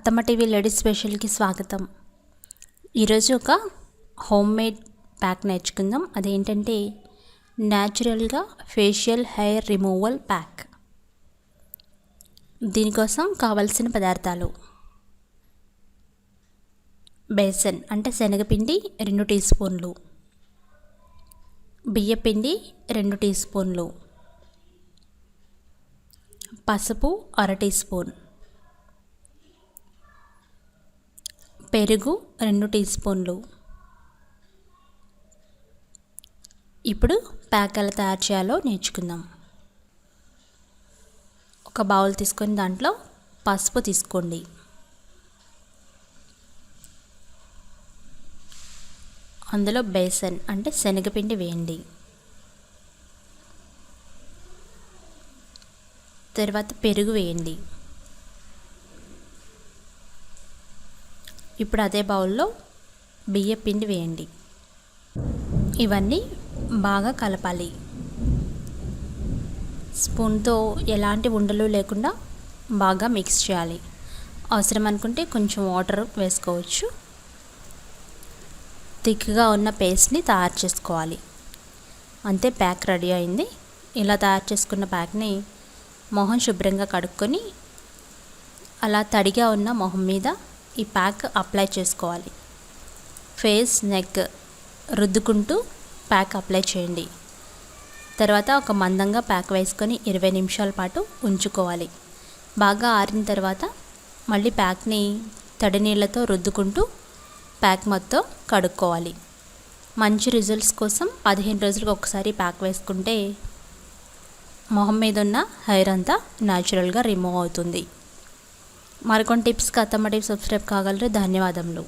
తమ TV ladies స్పెషల్కి స్వాగతం. ఈరోజు ఒక హోమ్ మేడ్ ప్యాక్ నేర్చుకుందాం. అదేంటంటే న్యాచురల్గా ఫేషియల్ హెయిర్ రిమూవల్ ప్యాక్. దీనికోసం కావలసిన పదార్థాలు: బేసన్ అంటే శనగపిండి 2 టీ స్పూన్లు, బియ్యపిండి 2 టీ స్పూన్లు, పసుపు 1/2 టీ స్పూన్, పెరుగు 2 టీ స్పూన్లు. ఇప్పుడు ప్యాక్ ఎలా తయారు చేయాలో నేర్చుకుందాం. ఒక బౌల్ తీసుకొని దాంట్లో పసుపు తీసుకోండి. అందులో బేసన్ అంటే శనగపిండి వేయండి. తర్వాత పెరుగు వేయండి. ఇప్పుడు అదే బౌల్లో బియ్యపిండి వేయండి. ఇవన్నీ బాగా కలపాలి. స్పూన్తో ఎలాంటి ఉండలు లేకుండా బాగా మిక్స్ చేయాలి. అవసరం అనుకుంటే కొంచెం వాటర్ వేసుకోవచ్చు. థిక్గా ఉన్న పేస్ట్ని తయారు చేసుకోవాలి. అంతే, ప్యాక్ రెడీ అయింది. ఇలా తయారు చేసుకున్న ప్యాక్ని మొహం శుభ్రంగా కడుక్కొని అలా తడిగా ఉన్న మొహం మీద ఈ ప్యాక్ అప్లై చేసుకోవాలి. ఫేస్, నెక్ రుద్దుకుంటూ ప్యాక్ అప్లై చేయండి. తర్వాత ఒక మందంగా ప్యాక్ వేసుకొని 20 నిమిషాల పాటు ఉంచుకోవాలి. బాగా ఆరిన తర్వాత మళ్ళీ ప్యాక్ని తడి నీళ్ళతో రుద్దుకుంటూ ప్యాక్ మొత్తం కడుక్కోవాలి. మంచి రిజల్ట్స్ కోసం 15 రోజులకు ఒకసారి ప్యాక్ వేసుకుంటే మొహం మీద ఉన్న హెయిర్ అంతా న్యాచురల్గా రిమూవ్ అవుతుంది. మరికొన్ని టిప్స్కి అత్తమ్మ టిప్స్ సబ్స్క్రైబ్ కాగలరు. ధన్యవాదములు.